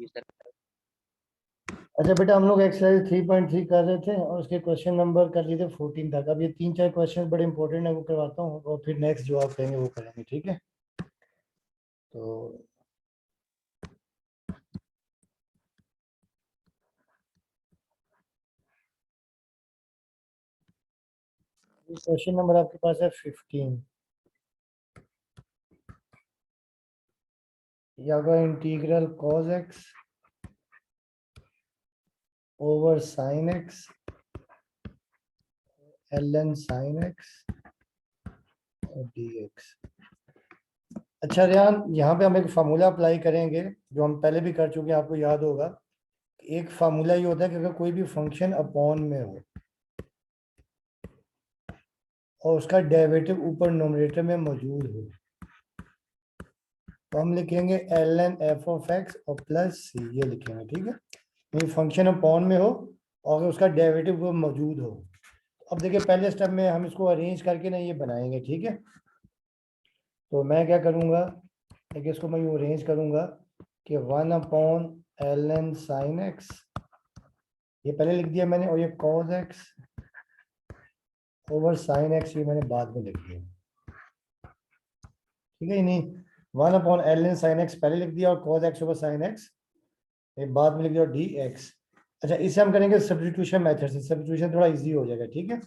जी sir. अच्छा बेटा, हम लोग एक्सरसाइज 3.3 कर रहे थे और उसके क्वेश्चन नंबर कर लिए थे 14 तक। अब ये 3-4 क्वेश्चन बड़े इंपॉर्टेंट है, वो करवाता हूँ और फिर नेक्स्ट जो आप कहेंगे वो करेंगे, ठीक है? तो क्वेश्चन नंबर आपके पास है 15। या integral cos x over sin x ln sin x dx। अच्छा रियान, यहाँ पे हम एक फार्मूला अप्लाई करेंगे जो हम पहले भी कर चुके हैं, आपको याद होगा। एक फार्मूला ये होता है कि अगर कोई भी फंक्शन अपॉन में हो और उसका डेरिवेटिव ऊपर नोमिनेटर में मौजूद हो, तो हम लिखेंगे ln f ऑफ x और प्लस सी, ये लिखेंगे, ठीक है? ये फंक्शन अपॉन में हो और अगर उसका डेरिवेटिव वो मौजूद हो। अब देखिए, पहले स्टेप में हम इसको अरेंज करके ना ये बनाएंगे, ठीक है? तो मैं क्या करूँगा, देखिए इसको मैं यूँ अरेंज करूँगा कि 1/ln sin x, ये पहले लिख दिया मैंने, और ये cos x over sin x ये मैंने बाद में लिख दिया, ठीक है? नहीं, 1/ln sin x पहले लिख दिया और cos x over sin x ये बाद में लिख दिया, dx। अच्छा, इसे हम करेंगे सब्स्टिट्यूशन मेथड से, सब्स्टिट्यूशन थोड़ा इजी हो जाएगा, ठीक है?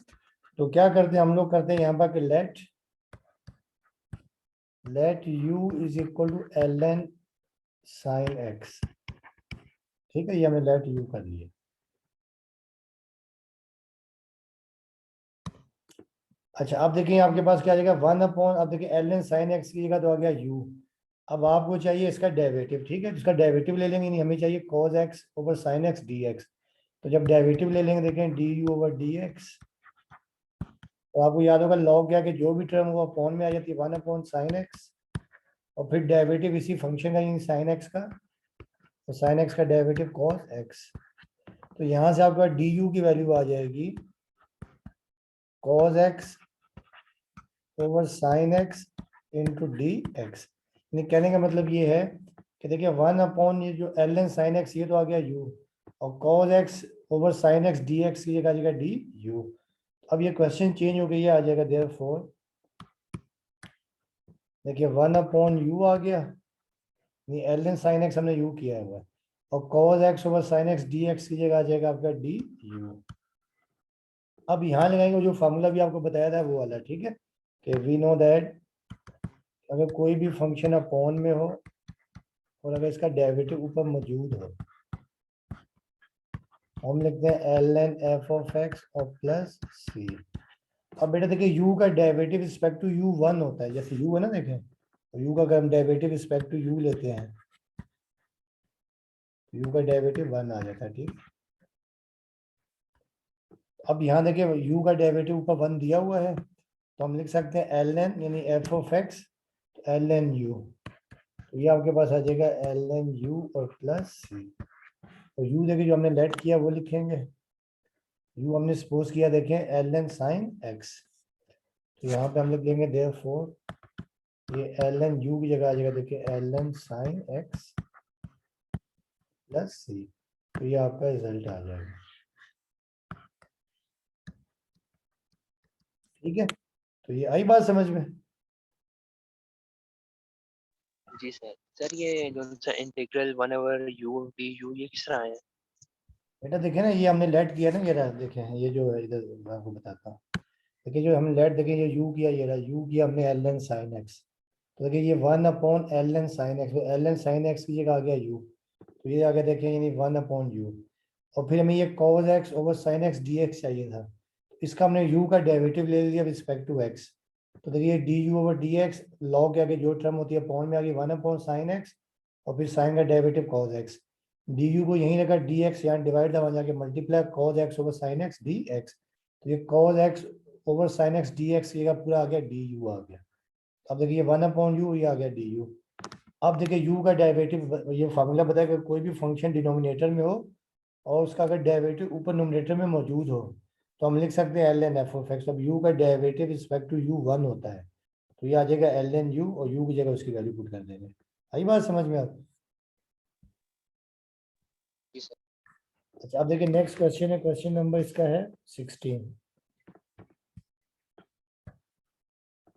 तो क्या करते हैं हम लोग, करते हैं यहाँ पर कि let u is equal to ln sin x, ठीक है? ये हमने लेट u कर लिया। अच्छा, अब देखिए आपके पास क्या आ जाएगा, 1/, अब देखिए ln sin x की जगह तो आ गया u। अब आपको चाहिए इसका डेरिवेटिव, ठीक है? इसका डेरिवेटिव ले लेंगे, नहीं हमें चाहिए cos x over sin x dx। तो जब डेरिवेटिव ले लेंगे, देखें du ओवर dx, तो आपको याद होगा लॉग क्या, कि जो भी टर्म वो अपॉन में आ जाती है 1/sin x, और फिर डेरिवेटिव इसी फंक्शन का, यानी sin x का, तो sin x का डेरिवेटिव cos x। तो यहाँ से आपका du की वैल्यू आ जाएगी cos x over sin x into D x. कहने का मतलब ये है कि देखिए 1/, ये जो ln sin x ये तो आ गया u, और cos x over sin x dx की जगह आ जाएगा du। अब ये क्वेश्चन चेंज हो गई है, आ जाएगा देयरफॉर, देखिए 1/u आ गया, ये ln sin x हमने u किया हुआ है, और cos x over sin x dx की जगह आ जाएगा आपका du। अब यहाँ लगाएंगे जो फार्मूला भी आपको बताया था वो वाला, ठीक है? कि वी नो दैट अगर कोई भी फंक्शन अपॉन में हो और अगर इसका डेरिवेटिव ऊपर मौजूद हो, हम लिखते हैं ln f ऑफ x और प्लस c। अब बेटा देखिए u का डेरिवेटिव रिस्पेक्ट टू u 1 होता है, जैसे u है ना, देखें तो u का अगर हम डेरिवेटिव रिस्पेक्ट टू u लेते हैं तो u का डेरिवेटिव 1 आ जाता है, ठीक? अब यहाँ देखिए u का डेरिवेटिव ऊपर 1 दिया हुआ है, तो हम लिख सकते हैं ln यानी f of x ln u, तो ये आपके पास आ जाएगा ln u और प्लस c। तो u देखिए जो हमने लेट किया वो लिखेंगे, u हमने सपोज किया देखें ln sin x, तो यहाँ पे हम लिख लेंगे देयरफॉर ये ln u की जगह आ जाएगा, देखिए ln sin x plus c, तो ये आपका रिजल्ट आ जाएगा, ठीक है? तो ये आई बात समझ में? जी सर। सर ये जो सा इंटीग्रल 1/u du ये किस तरह है? बेटा देखे ना, ये हमने लेट किया ना, ये रहा देखें, ये जो है इधर मैं आपको बताता हूँ। देखिए जो हमने लेट, देखिए ये u किया, ये रहा u किया हमने ln sin x, तो देखिए ये 1/ln sin x, ln sin x की जगह आ गया u, तो ये आ गया देखें यानी 1/u। और फिर हमें ये cos x over sin x dx चाहिए था, इसका हमने u का डेरिवेटिव ले लिया रिस्पेक्ट टू x, तो देखिए du ओवर dx, लॉग के आगे जो टर्म होती है अपॉन में आ गई 1/sin x, और फिर sin का डेरिवेटिव cos x, du को यहीं रखा, dx यहाँ डिवाइड था, वहाँ जाके multiply cos x over sin x dx, तो ये cos x over sin x dx की जगह पूरा आ गया du आ गया। अब देखिए 1/u ये आ गया du। अब देखिए u का डेरिवेटिव, ये फार्मूला बताया कि कोई भी फंक्शन डिनोमिनेटर में हो और उसका अगर डेरिवेटिव ऊपर नोमिनेटर में मौजूद हो, तो हम लिख सकते हैं ln f ऑफ x। अब u का डेरिवेटिव रिस्पेक्ट टू u 1 होता है, तो ये आ जाएगा ln u, और u की जगह उसकी वैल्यू पुट कर देंगे। आई बात समझ में आप? सर। अच्छा अब देखिए नेक्स्ट क्वेश्चन है, क्वेश्चन नंबर इसका है 16।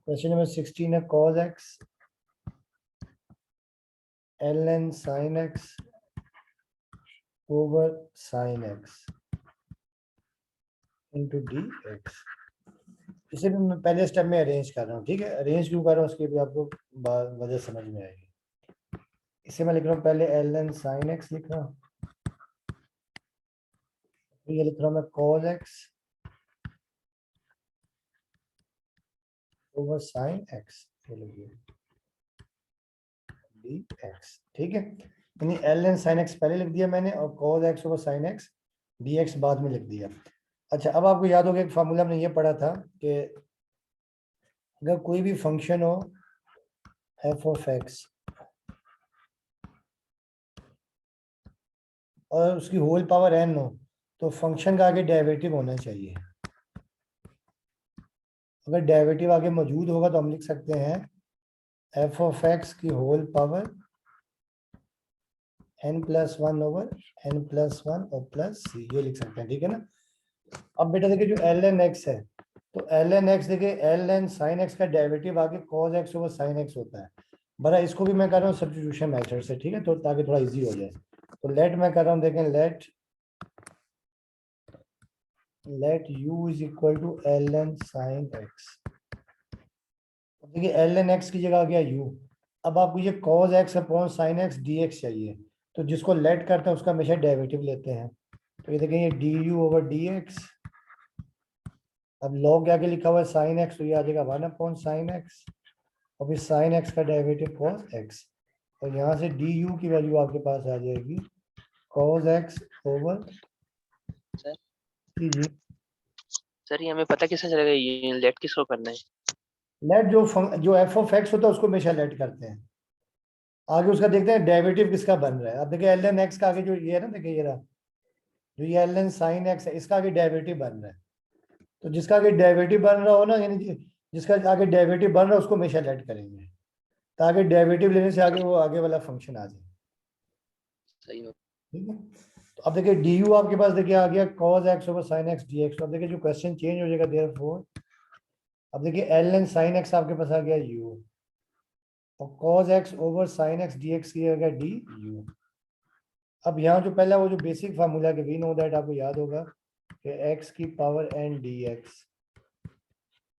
क्वेश्चन नंबर 16 है cos x ln sin x over sin x into dx। इसे भी मैं पहले स्टेप में अरेंज कर रहा हूँ, ठीक है। अरेंज क्यों कर रहा हूँ उसकी भी आपको वजह समझ में आएगी। इसे मैं लिख रहा हूँ पहले ln sin x लिख रहा हूँ, ये लिख रहा हूँ मैं cos x over sin x dx, ठीक है। यानी ln sin x पहले लिख दिया मैंने और cos x over sin x dx बाद में लिख दिया। अच्छा अब आपको याद होगा एक फार्मूला हमने ये पढ़ा था कि अगर कोई भी फंक्शन हो f of x और उसकी होल पावर n हो तो फंक्शन का आगे डेरिवेटिव होना चाहिए। अगर डेरिवेटिव आगे मौजूद होगा तो हम लिख सकते हैं f of x की whole power n+1 over n+1 और प्लस c, ये लिख सकते हैं, ठीक है ना। अब बेटा देखिए जो ln x है तो ln x देखिए ln sin x का डेरिवेटिव आगे cos x over sin x होता है। बड़ा इसको भी मैं कर रहा हूँ सब्स्टिट्यूशन मेथड से, ठीक है, तो ताकि थोड़ा इजी हो जाए। तो लेट मैं कर रहा हूँ, देखें let u is equal to ln sin x। देखिए ln x की जगह आ गया u। अब आपको ये cos x upon sin x dx चाहिए, तो जिसको लेट करते हैं उसका हमेशा डेरिवेटिव लेते हैं। तो ये देखें ये du ओवर dx, अब log आगे लिखा हुआ है sin x तो ये आ जाएगा 1 अपॉन sin x और फिर sin x का डेरिवेटिव cos x, और यहाँ से du की वैल्यू आपके पास आ जाएगी cos x ओवर सर जी सर ये हमें पता कैसे चलेगा ये लेट किसको करना है? लेट जो f ऑफ x होता है उसको हमेशा लेट करते हैं। आगे उसका देखते हैं डेरिवेटिव किसका बन रहा है। अब देखिए ln x का आगे जो ये है ना, देखिए ये रहा जो ये ln sin x है, इसका आगे डेरिवेटिव बन रहा है। तो जिसका आगे डेरिवेटिव बन रहा हो ना, यानी जिसका आगे डेरिवेटिव बन रहा है उसको हमेशा लेट करेंगे ताकि डेरिवेटिव लेने से आगे वो आगे वाला फंक्शन आ जाए, सही हो। ठीक है। तो अब देखिए du आपके पास देखिए आ गया cos x over sin x dx। तो अब देखिए जो क्वेश्चन चेंज हो जाएगा देयरफॉर, अब देखिए ln sin x आपके पास आ गया u और cos x over sin x dx किया गया du। अब यहाँ जो पहला वो जो बेसिक फार्मूला के वी नो दैट आपको याद होगा कि x की पावर n dx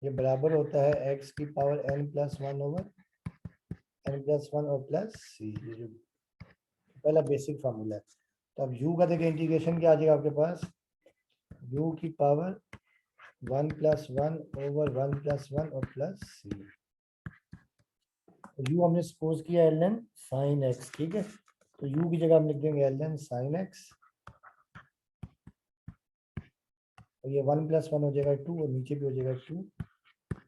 ये बराबर होता है x की पावर n+1 ओवर n+1 और प्लस c, ये जो पहला बेसिक फार्मूला है। तो अब u का देखिए इंटीग्रेशन क्या आ जाएगा आपके पास, u की पावर 1+1 ओवर 1+1 और प्लस c। u हमने सपोज किया ln sin x, ठीक है। तो u की जगह हम लिख देंगे ln sin x और ये 1+1 हो जाएगा 2 और नीचे भी हो जाएगा 2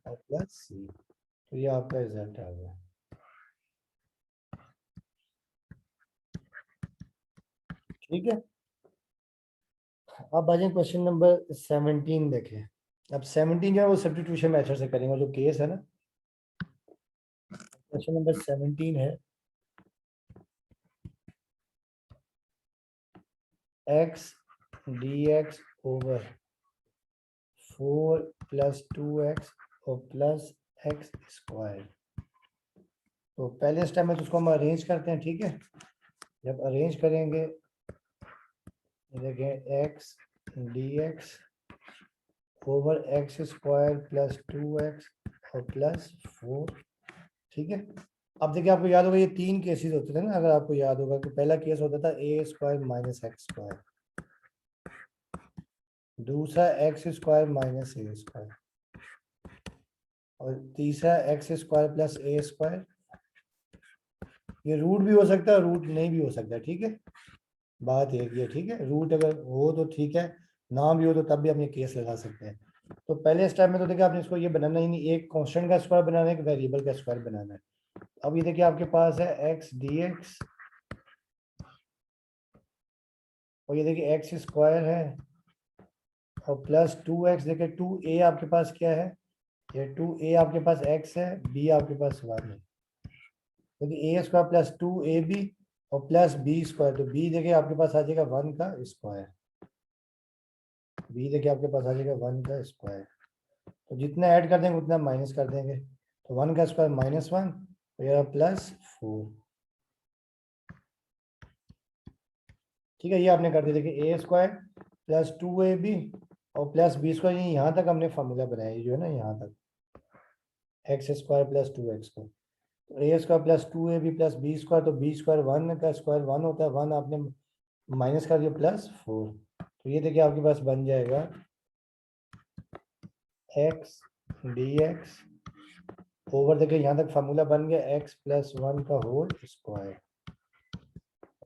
और प्लस c। तो ये आपका रिजल्ट आ गया, ठीक है। अब आ जाए क्वेश्चन नंबर 17 देखें। अब 17 जो है वो सब्स्टिट्यूशन मेथड से करेंगे, जो केस है ना। क्वेश्चन नंबर 17 है x dx ओवर 4 + 2x और प्लस x स्क्वायर। तो पहले स्टेप में तो उसको हम अरेंज करते हैं, ठीक है। जब अरेंज करेंगे देखें x dx over x square plus 2x और प्लस 4, ठीक है। अब देखिए आपको याद होगा ये 3 केसेस होते थे ना, अगर आपको याद होगा कि पहला केस होता था a square minus x square, दूसरा x square minus a square और तीसरा x square plus a square. ये रूट भी हो सकता है, रूट नहीं भी हो सकता है, ठीक है। बात एक ही है, ठीक है। रूट अगर हो तो ठीक है, ना भी हो तो तब भी हम ये केस लगा सकते हैं। तो पहले स्टेप में तो देखिए आपने इसको ये बनाना ही नहीं, एक कांस्टेंट का स्क्वायर बनाना है, एक वेरिएबल का स्क्वायर बनाना है। अब ये देखिए आपके पास है x dx और ये देखिए एक्स स्क्वायर है और प्लस 2x। देखिए 2a आपके पास क्या है, ये 2a आपके पास x है, b आपके पास 1 है। देखिए a स्क्वायर प्लस 2ab और प्लस बी स्क्वायर, तो बी देखिए आपके पास आ जाएगा 1 का स्क्वायर, बी देखिए आपके पास आ जाएगा 1 का स्क्वायर। तो जितना ऐड कर देंगे उतना माइनस कर देंगे, तो 1 का स्क्वायर -1 तो ये प्लस 4। ठीक है, ये आपने कर दिया। देखिए ए स्क्वायर प्लस 2ab और प्लस बी स्क्वायर, यहाँ तक हमने फॉर्मूला बनाया है जो है ना, यहाँ तक एक्स स्क्वायर प्लस 2x को, तो ए स्क्वायर प्लस 2ab प्लस बी स्क्वायर, तो बी स्क्वायर 1 का स्क्वायर 1 होता है, 1 आपने माइनस कर दिया प्लस 4। तो ये देखिए आपके पास बन जाएगा एक्स डी एक्स ओवर, देखिए यहाँ तक फार्मूला बन गया x प्लस 1 का होल स्क्वायर।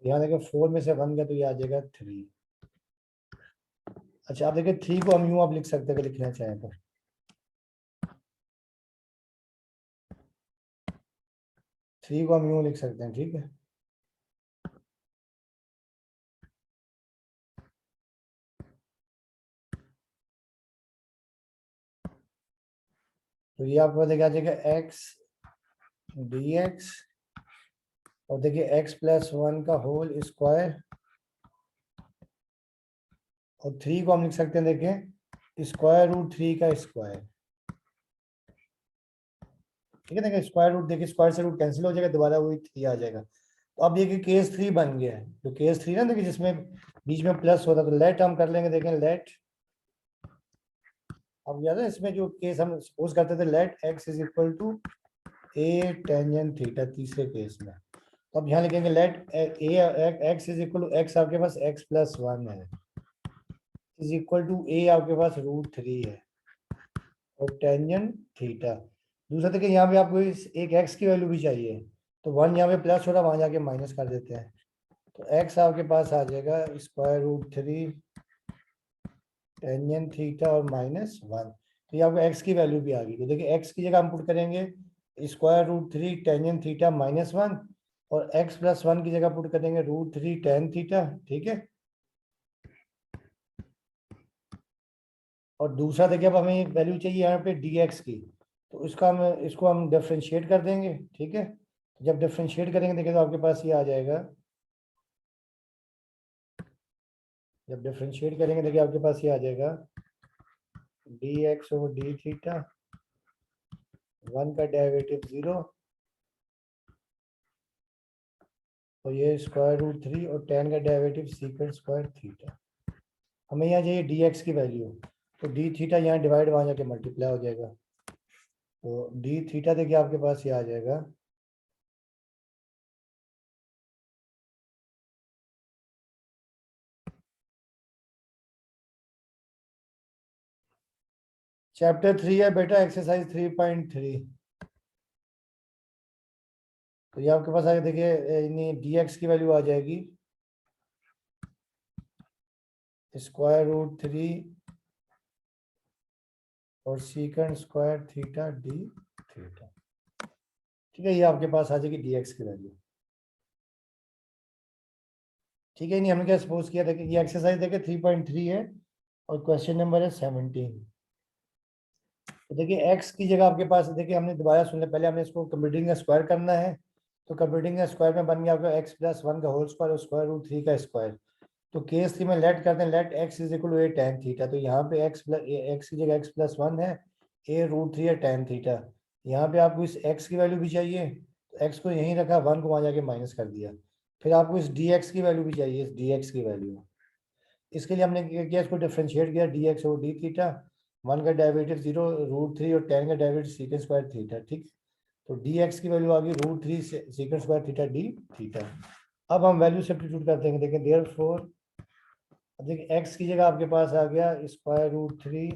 यहाँ देखिए 4 में से 1 गया तो ये आ जाएगा 3। अच्छा आप देखिए 3 को हम यूं आप लिख सकते हैं अगर लिखना चाहें तो, 3 को हम यूं लिख सकते हैं। ठीक है, तो ये आपको देखिए आ जाएगा x डी एक्स और देखिए x प्लस 1 का होल स्क्वायर, और 3 को हम लिख सकते हैं देखिए स्क्वायर रूट 3 का स्क्वायर। ठीक है, देखिए स्क्वायर रूट, देखिए स्क्वायर से रूट कैंसिल हो जाएगा, दोबारा वही 3 आ जाएगा। तो अब ये केस 3 बन गया है, जो केस 3 ना देखिए जिसमें बीच में प्लस होता, तो लेट हम कर लेंगे, देखें लेट, अब याद है इसमें जो केस हम सपोज करते थे, let x is equal to a tangent theta, तीसरे केस में। तो अब यहाँ लिखेंगे let a x is equal to x आपके पास x प्लस 1 है, इज इक्वल टू ए आपके पास √3 है और टेंजेंट थीटा। दूसरा देखिए यहाँ पे आपको एक x की वैल्यू भी चाहिए, तो 1 यहाँ पे प्लस हो रहा, वहां जाके माइनस कर देते हैं, तो x आपके पास आ जाएगा √3 टेंजेंट थीटा और -1। तो ये आपको x की वैल्यू भी आ गई। तो देखिए x की जगह हम पुट करेंगे √3 टेंजेंट थीटा -1 और x प्लस 1 की जगह पुट करेंगे √3 टेन थीटा। ठीक है, और दूसरा देखिए अब हमें एक वैल्यू चाहिए यहाँ पे dx की, तो इसको हम डिफरेंशिएट कर देंगे। ठीक है, जब डिफरेंशिएट करेंगे देखिए तो आपके पास ये आ जाएगा, जब डिफरेंशिएट करेंगे देखिए आपके पास ये आ जाएगा dx ओवर डी थीटा, 1 का डेरिवेटिव 0 और ये √3 और tan का डेरिवेटिव सीकेंट स्क्वायर थीटा। हमें यहाँ चाहिए dx की वैल्यू, तो डी थीटा यहाँ डिवाइड वहाँ जाके मल्टीप्लाई हो जाएगा, तो डी थीटा देखिए आपके पास ये आ जाएगा चैप्टर 3 है बेटा, एक्सरसाइज 3.3। तो ये आपके पास आगे देखिए dx की वैल्यू आ जाएगी √3 और secant square theta D theta. ठीक है, ये आपके पास आ जाएगी dx की वैल्यू। ठीक है, नहीं हमने क्या सपोज किया, देखिए ये एक्सरसाइज देखिए 3.3 है और क्वेश्चन नंबर है 17। तो देखिए x की जगह आपके पास, देखिए हमने दोबारा सुन लिया, पहले हमने इसको कंप्यूटिंग का स्क्वायर करना है, तो कंप्यूटिंग का स्क्वायर में बन गया आपका x प्लस 1 का होल स्क्वायर और √3 का स्क्वायर। तो केस 3 में लेट करते हैं, let x is equal to a tan theta, तो यहाँ पे x की जगह x प्लस 1 है, a √3 है टेन थीटा। यहाँ पे आपको इस x की वैल्यू भी चाहिए, तो x को यहीं रखा, 1 को वहाँ जाके माइनस कर दिया। फिर आपको इस dx की वैल्यू भी चाहिए, इस dx की वैल्यू, इसके लिए हमने क्या किया, इसको डिफरेंशिएट किया dx और d थीटा, 1 का डेरिवेटिव 0 √3 और tan का डेरिवेटिव सीकेंट स्क्वायर थीटा। ठीक, तो dx की वैल्यू आ गई √3 secant square theta d theta. अब हम वैल्यू सब्स्टिट्यूट कर देंगे, देखें देयरफॉर, देखिए x की जगह आपके पास आ गया √3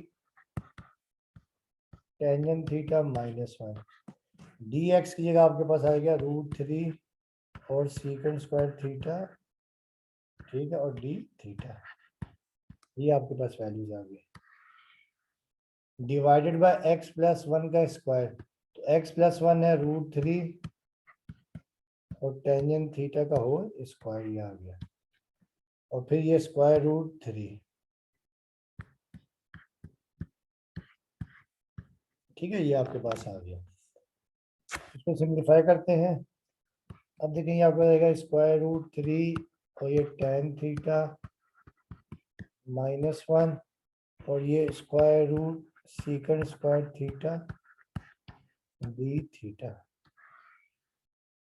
टेंजेंट थीटा -1, dx की जगह आपके पास आ गया √3 और सीकेंट स्क्वायर थीटा, ठीक है, और d थीटा। ये आपके पास वैल्यूज आ गई, डिवाइडेड बाय x प्लस 1 का स्क्वायर, तो x प्लस 1 है √3 और टेंजेंट थीटा का होल स्क्वायर, ये आ गया, और फिर ये √3। ठीक है, ये आपके पास आ गया। इसको सिंप्लीफाई करते हैं, अब देखेंगे आपको रहेगा स्क्वायर रूट 3 और ये tan थीटा -1 और ये square root secant square theta d theta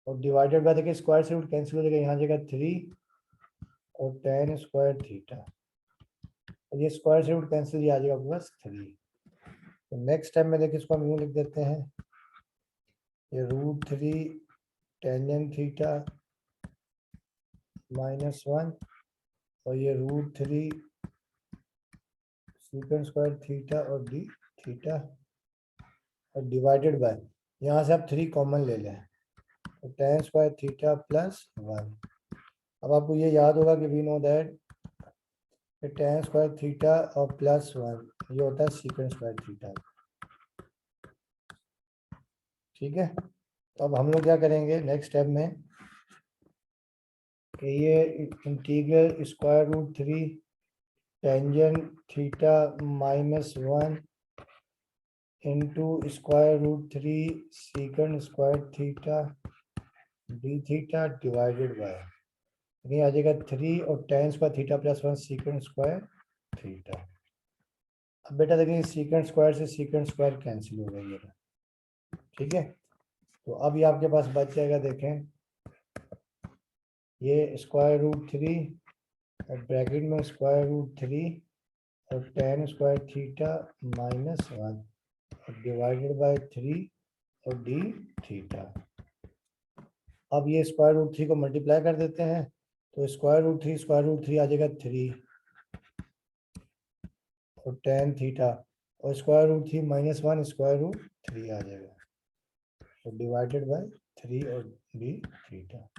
और डिवाइडेड बाय देखिए स्क्वायर से रूट कैंसिल हो जाएगा, यहाँ जगह 3 और tan स्क्वायर थीटा और ये स्क्वायर से रूट कैंसिल, ये आ जाएगा आपके पास 3। तो नेक्स्ट टाइम में देखिए इसको हम यूँ लिख देते हैं, ये √3 tan थीटा -1 और ये √3 सीकंड स्क्वायर थीटा और d थीटा और डिवाइडेड बाय, यहाँ से आप 3 कॉमन ले लें तो tan स्क्वायर थीटा +1। अब आपको ये याद होगा कि we know that tan square theta और +1 ये होता है सीकंड स्क्वायर थीटा। ठीक है, तो अब हम लोग क्या करेंगे नेक्स्ट स्टेप में कि ये integral square root 3 tangent theta -1 into square root 3 secant square theta d theta divided by, ये आ जाएगा 3 और tan square theta +1 secant square theta. अब बेटा देखिए सीकंड स्क्वायर से सीकंड स्क्वायर कैंसिल हो गई है। ठीक है, तो अब ये आपके पास बच जाएगा, देखें ये स्क्वायर रूट 3 और ब्रैकेट में स्क्वायर रूट 3 और tan स्क्वायर थीटा -1 और डिवाइडेड बाय 3 और d थीटा। अब ये स्क्वायर रूट 3 को मल्टीप्लाई कर देते हैं तो स्क्वायर रूट 3 आ जाएगा 3 और tan थीटा और स्क्वायर रूट 3 -1 स्क्वायर रूट 3 आ जाएगा तो डिवाइडेड बाय 3 और d थीटा।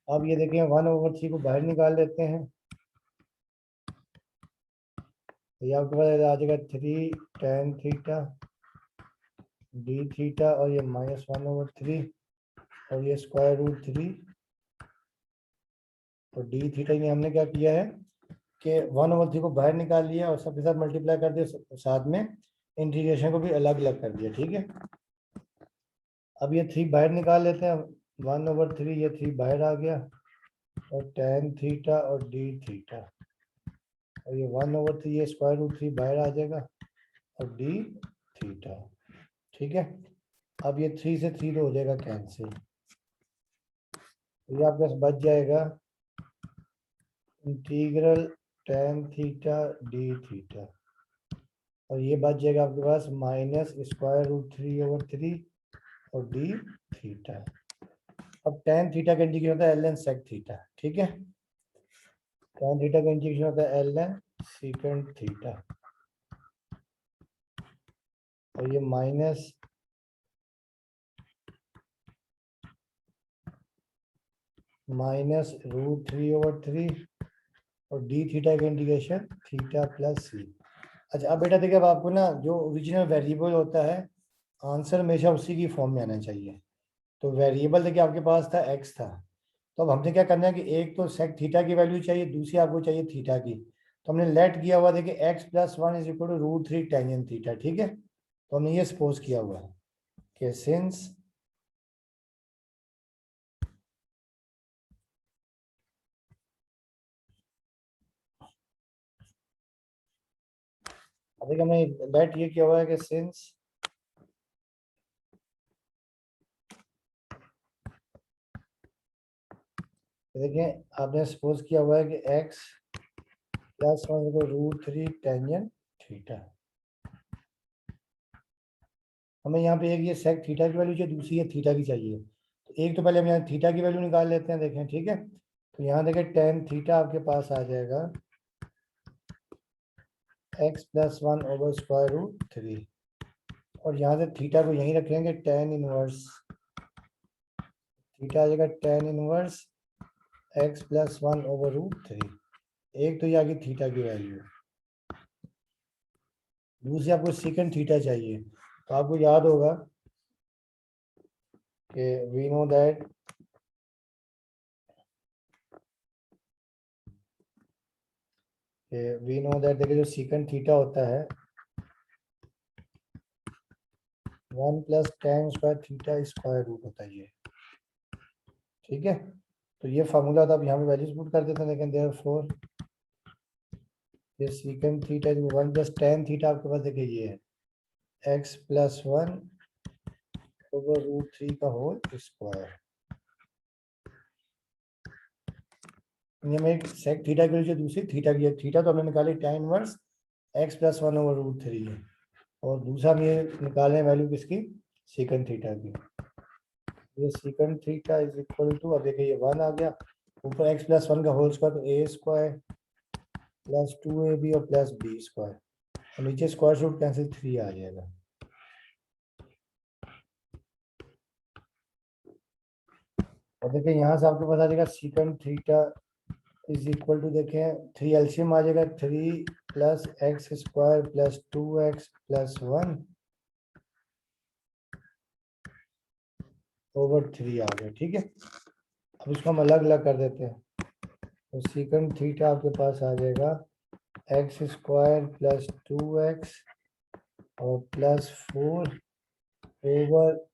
अब ये देखें 1/3 को बाहर निकाल लेते हैं तो ये आपके पास आ जाएगा 3 tan थीटा d थीटा और ये -1/3 और ये स्क्वायर रूट 3 और d थीटा में हमने क्या किया है कि 1/3 को बाहर निकाल लिया और सबके साथ मल्टीप्लाई कर दिया, साथ में इंटीग्रेशन को भी अलग अलग कर दिया। ठीक है, अब ये 3 बाहर निकाल लेते हैं, 1/3 ये 3 बाहर आ गया और tan थीटा और d थीटा और ये 1/3 ये स्क्वायर रूट 3 बाहर आ जाएगा और d थीटा। ठीक है, अब ये 3 से 3 हो जाएगा कैंसिल, तो ये आपके पास बच जाएगा integral tan theta d theta और ये बच जाएगा आपके पास -√3/3 और d थीटा। अब tan थीटा का इंटीग्रेशन होता है ln sec थीटा। ठीक है, tan थीटा का इंटीग्रेशन होता है ln secant थीटा और ये -√3/3 और d थीटा का इंटीग्रेशन थीटा +c। अच्छा, अब बेटा देखिए, अब आपको ना जो ओरिजिनल वेरिएबल होता है आंसर हमेशा उसी की फॉर्म में आना चाहिए। तो वेरिएबल देखिए आपके पास था x था, तो अब हमने क्या करना है कि एक तो सेक थीटा की वैल्यू चाहिए, दूसरी आपको चाहिए थीटा की, तो हमने लेट किया हुआ देखिए x + 1 = √3 tan थीटा। ठीक है, तो हमने ये सपोज किया हुआ है कि सिंस देखिए हमने लेट ये किया हुआ है कि सिंस देखिए आपने सपोज किया हुआ है कि x + 1 = √3 tan थीटा। हमें यहाँ पे एक ये सेक थीटा की वैल्यू चाहिए, दूसरी ये थीटा की चाहिए, तो एक तो पहले हम यहाँ थीटा की वैल्यू निकाल लेते हैं। देखें, ठीक है, तो यहाँ देखें tan थीटा आपके पास आ जाएगा x + 1/√3 और यहाँ से थीटा को यहीं रखेंगे, tan इनवर्स थीटा आ जाएगा tan इनवर्स x + 1/√3। एक तो ये आ गई थीटा की वैल्यू, दूसरी आपको सेकंड थीटा चाहिए, तो आपको याद होगा कि वी नो दैट देखिए जो सेकंड थीटा होता है 1 + tan square theta square root होता है ये। ठीक है, तो ये फार्मूला था, अब यहाँ पे वैल्यूज पुट कर देते हैं। लेकिन देयरफॉर ये secant theta 1 plus tan theta आपके पास देखिए ये है x प्लस 1 ओवर रूट 3 का होल स्क्वायर। ये में एक सेक थीटा की वजह दूसरी थीटा की है। थीटा तो हमने निकाली tan inverse x plus 1 over root 3 है, और दूसरा हम ये निकाले वैल्यू किसकी, सीकेंट थीटा की। ये secant theta is equal to, अब देखिए ये 1 आ गया, ऊपर x प्लस 1 का होल स्क्वायर तो a स्क्वायर प्लस 2ab और प्लस b स्क्वायर, और नीचे स्क्वायर रूट कैंसिल 3 आ जाएगा। और देखिए यहाँ से आपके पास आ जाएगा secant theta is equal to, देखें 3 एलसीएम आ जाएगा, 3 plus x square plus 2x plus 1 over 3 आ गया। ठीक है, अब इसको हम अलग अलग कर देते हैं। तो सीकेंट थीटा आपके पास आ जाएगा एक्स स्क्वायर प्लस 2x और प्लस 4 ओवर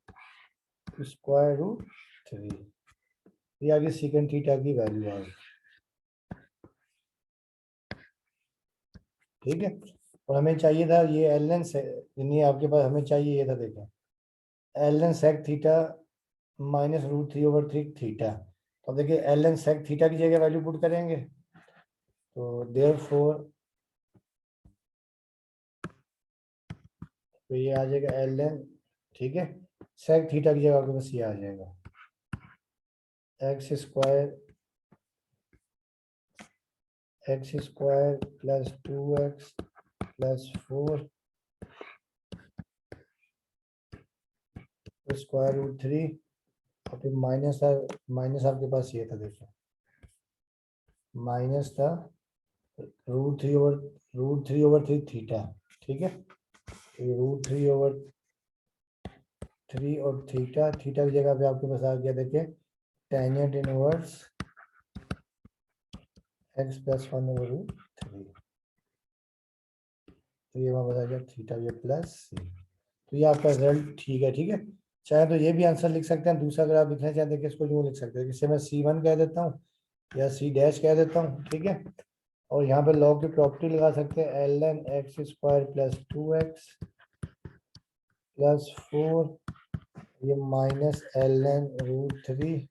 स्क्वायर रूट 3। ये आगे सीकेंट थीटा की वैल्यू आ गई। ठीक है, और हमें चाहिए था ये एल एन, यानी आपके पास हमें चाहिए ये था, देखें L N sec theta minus root 3 over 3 theta. तो अब देखिए एल एन सेक थीटा की जगह वैल्यू पुट करेंगे, तो देयरफॉर तो ये आ जाएगा एल एन, ठीक है, सेक थीटा की जगह आपके पास ये आ जाएगा x square plus 2x plus 4 square root 3, और फिर माइनस था, माइनस आपके पास ये था, देखो माइनस था रूट थ्री ओवर 3 थीटा। ठीक है, तो रूट 3 ओवर 3 और थीटा, थीटा की जगह पे आपके पास आ गया, देखिए tangent inverse x plus 1 over root 3, तो ये वहाँ बता गया थीटा ये प्लस सी। तो ये आपका रिजल्ट ठीक है। ठीक है, चाहे तो ये भी आंसर लिख सकते हैं, दूसरा अगर आप लिखना चाहते हैं कि इसको यूँ लिख सकते हैं, जिससे मैं C1 कह देता हूँ या C डैश कह देता हूँ। ठीक है, और यहाँ पे लॉग की प्रॉपर्टी लगा सकते हैं, L N x square plus 2x plus 4, ये माइनस एल एन रूट 3,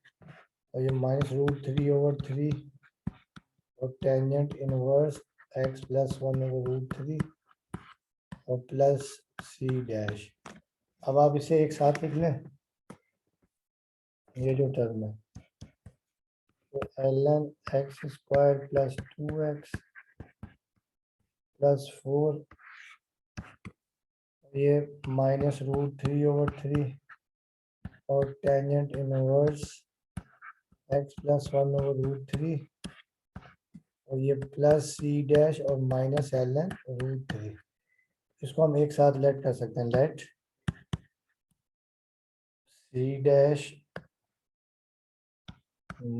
और ये माइनस रूट 3 ओवर 3, और tangent inverse x plus 1 over root 3 और प्लस सी डैश। अब आप इसे एक साथ लिख लें, ये जो टर्म है, तो L N x square plus 2x plus 4, ये माइनस रूट 3 ओवर 3 और tangent inverse x plus 1 over root 3, और ये प्लस सी डैश और माइनस एल एन रूट 3। इसको हम एक साथ लेट कर सकते हैं, let C dash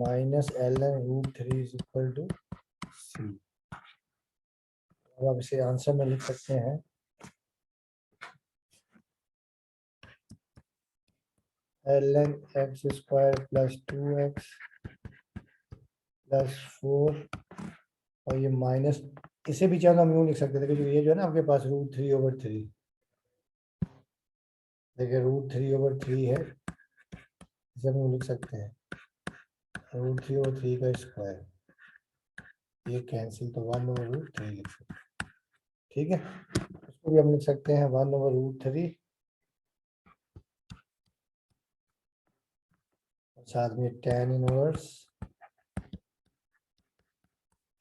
minus L N root 3 is equal to C. अब आप इसे आंसर में लिख सकते हैं, L N x square plus 2x plus 4, और ये माइनस, इसे भी चाहे तो हम यूँ लिख सकते थे कि ये जो है ना आपके पास रूट 3 ओवर 3, देखिए रूट 3 ओवर 3 है, इसे हम यूँ लिख सकते हैं रूट 3 ओवर 3 का स्क्वायर, ये कैंसिल, तो 1 ओवर रूट 3 लिख सकते हैं। ठीक है, इसको भी हम लिख सकते हैं 1 ओवर रूट 3, साथ में tan inverse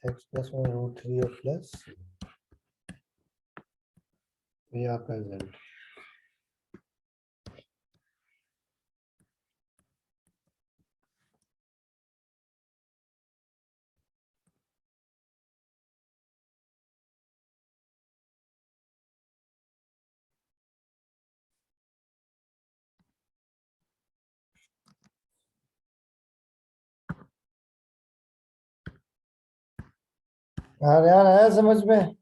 x plus 1 root 3 और प्लस, ये आपका रिजल्ट। हाँ यार, आया समझ में?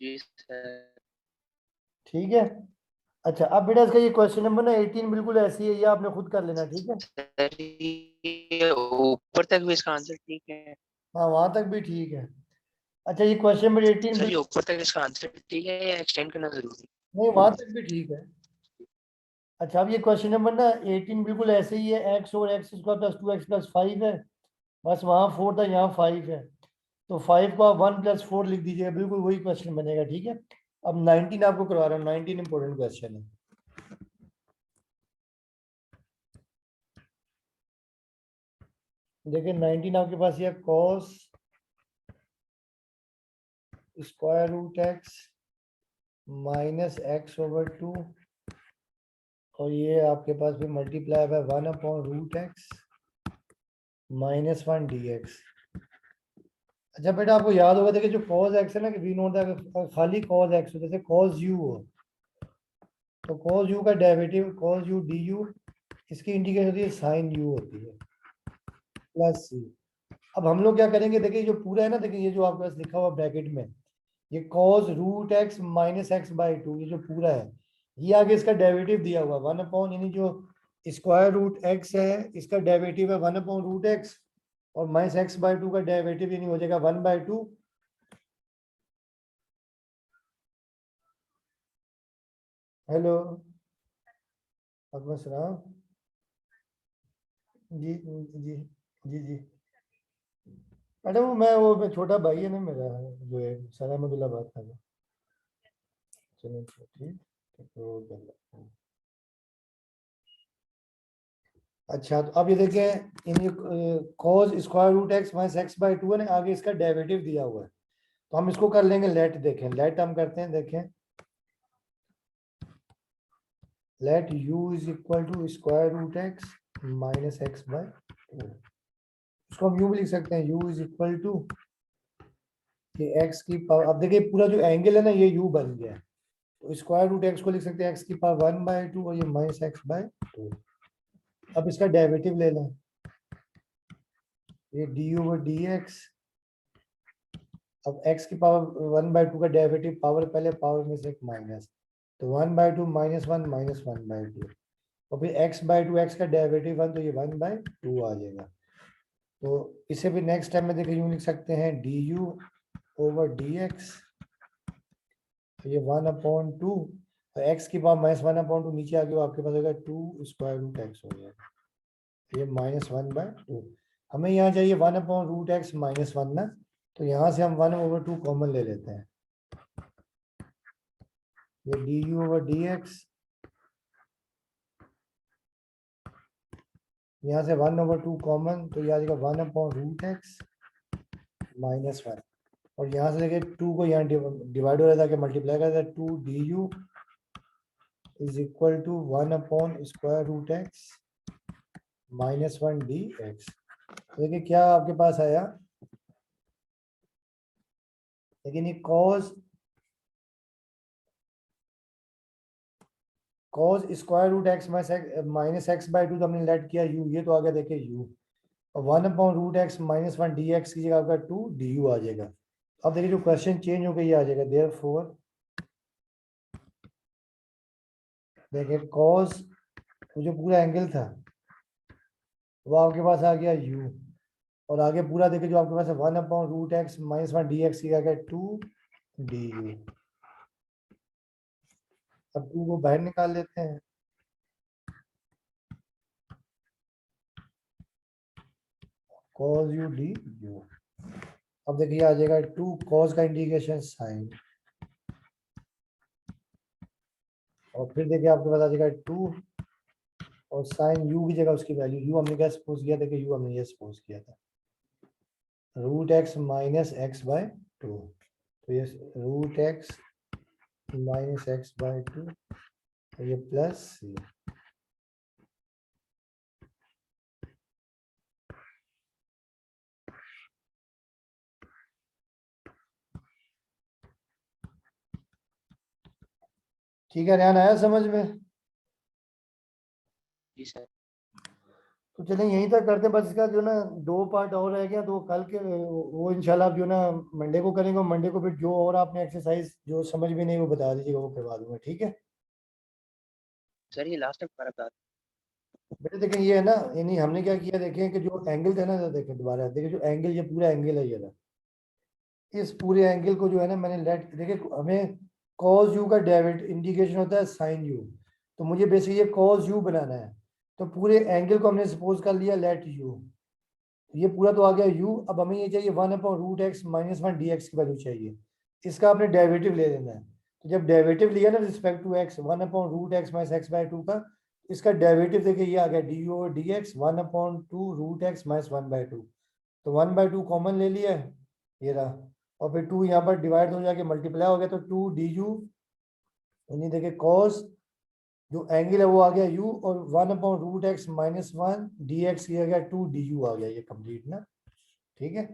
जी सर। ठीक है, अच्छा अब बेटा इसका ये क्वेश्चन नंबर ना 18 बिल्कुल ऐसी है, ये आपने खुद कर लेना, ठीक है। सर ये ऊपर तक भी इसका आंसर ठीक है। हाँ वहां तक भी ठीक है। अच्छा ये क्वेश्चन नंबर 18 सर ये ऊपर तक इसका आंसर ठीक है या एक्सटेंड करना जरूरी? नहीं वहां तक भी ठीक है। अच्छा अब ये क्वेश्चन नंबर ना 18 बिल्कुल ऐसे ही है, एक्स और एक्स स्क्वायर प्लस 2x+5 है, बस वहाँ 4 था यहाँ 5 है, तो 5 को आप 1+4 लिख दीजिएगा, बिल्कुल वही क्वेश्चन बनेगा, ठीक है। अब 19 आपको करवा रहा हूँ, 19 इंपॉर्टेंट क्वेश्चन है। देखिए 19 आपके पास ये cos square root x minus x over 2, और ये आपके पास भी मल्टीप्लाई बाय 1/√x -1 dx। अच्छा बेटा आपको याद होगा, देखिए जो cos x है ना, कि वी नोट दैट खाली cos x हो, जैसे cos u हो, तो cos u का डेरिवेटिव cos u du, इसकी इंटीग्रेशन होती है sin u होती है प्लस c। अब हम लोग क्या करेंगे, देखिए जो पूरा है ना, देखिए ये जो आपके पास लिखा हुआ ब्रैकेट में, ये cos root x minus x/2, ये जो पूरा है, ये आगे इसका डेरिवेटिव दिया हुआ 1/, यानी जो स्क्वायर रूट एक्स है इसका डेरिवेटिव है 1/√x, और माइनस x/2 का डेरिवेटिव यानी हो जाएगा 1/2। हेलो अकबर सलाम। जी जी जी जी। मैडम वो छोटा भाई है ना मेरा, जो है सना मदुल्ला बात कर रहा हूँ। चलो ठीक, तो कर लो। अच्छा तो अब ये देखें, इन cos square root x minus x/2 है ना, आगे इसका डेरिवेटिव दिया हुआ है, तो हम इसको कर लेंगे लेट। देखें लेट हम करते हैं, देखें let u is equal to square root x minus x/2, इसको हम यूं भी लिख सकते हैं, u इज इक्वल टू कि x की पावर, अब देखिए पूरा जो एंगल है ना ये u बन गया है, तो स्क्वायर रूट एक्स को लिख सकते हैं x की पावर 1/2 और ये माइनस x/2। अब इसका डेरिवेटिव ले लें, ये du/dx, अब x की पावर 1/2 का डेरिवेटिव, पावर पहले पावर में से एक माइनस, तो 1/2 -1 -1/2, और फिर x/2, x का डेरिवेटिव 1, तो ये 1/2 आ जाएगा। तो इसे भी नेक्स्ट टाइम में देखिए यूं लिख सकते हैं du/dx, ये 1/2, तो x की पावर -1/2 नीचे आ गया, आपके पास होगा 2 स्क्वायर रूट एक्स हो जाएगा, ये -1/2। हमें यहाँ चाहिए 1/√x -1 ना, तो यहाँ से हम 1/2 कॉमन ले लेते हैं, ये du/dx, यहाँ से 1/2 कॉमन, तो ये आ जाएगा 1/√x -1, और यहाँ से देखिए 2 को यहाँ डिवाइड हो रहा था कि मल्टीप्लाई कर रहा था, 2 du is equal to 1/√x -1 dx। देखिए क्या आपके पास आया, लेकिन ये cos square root x minus x/2 तो हमने लेट किया u, ये तो आ गया देखिए u, और 1/√x -1 dx की जगह आपका 2 du आ जाएगा। अब देखिए जो क्वेश्चन चेंज हो गया, ये आ जाएगा देयरफॉर, देखिए cos जो पूरा एंगल था वो आपके पास आ गया u, और आगे पूरा देखिए जो आपके पास है 1/√x -1 dx की जगह 2 du। अब 2 को बाहर निकाल लेते हैं, cos u du, अब देखिए आ जाएगा 2 cos का इंटीग्रेशन sin, और फिर देखिए आपके पास आ जाएगा 2 और sin u की जगह उसकी वैल्यू, u हमने क्या सपोज किया, देखिए u हमने ये सपोज किया था √x -x/2, तो ये √x -x/2, तो ये प्लस c। ठीक है, ध्यान आया समझ में? जी सर। तो चलें यहीं तक करते हैं, बस इसका जो ना 2 पार्ट और रह गया, तो कल के वो इंशाल्लाह जो ना मंडे को करेंगे, मंडे को फिर जो और आपने एक्सरसाइज जो समझ में नहीं वो बता दीजिएगा, वो करवा दूंगा, ठीक है। सर ये लास्ट टाइम हमारा था। बेटे देखें ये है ना, यानी हमने क्या किया, देखें कि जो एंगल था ना, तो देखें दोबारा देखें, जो एंगल, ये पूरा एंगल है ये रहा, इस पूरे एंगल को जो है ना मैंने लेट, देखिए हमें cos u का डेविड इंडिकेशन होता है sin u, तो मुझे बेसिकली ये cos u बनाना है। तो पूरे एंगल को हमने सपोज कर लिया लेट u, ये पूरा तो आ गया u। अब हमें ये चाहिए 1/√x - 1 dx की वैल्यू चाहिए, इसका आपने डेरिवेटिव ले लेना है। तो जब डेरिवेटिव लिया ना respect to x, 1/√x - x/2 का, इसका डेरिवेटिव देखिए ये आ गया du/dx 1/2√x - 1/2। तो 1/2 कॉमन ले लिया है, ये रहा, और फिर 2 यहाँ पर डिवाइड हो जाके मल्टीप्लाई हो गया, तो 2 du, यानी देखिए cos जो एंगल है वो आ गया u, और 1/√x - 1 dx ये आ गया 2 du आ गया, ये कंप्लीट ना, ठीक है।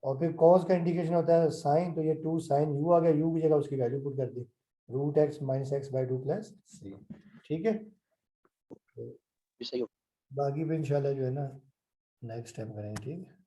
और फिर cos का इंडिकेशन होता है sin, तो ये 2 sin u आ गया, u की जगह उसकी वैल्यू पुट कर दी, √x - x/2 + c, ठीक है। जी सही हो। बाकी भी इंशाल्लाह जो है ना नेक्स्ट टाइम करेंगे, ठीक है।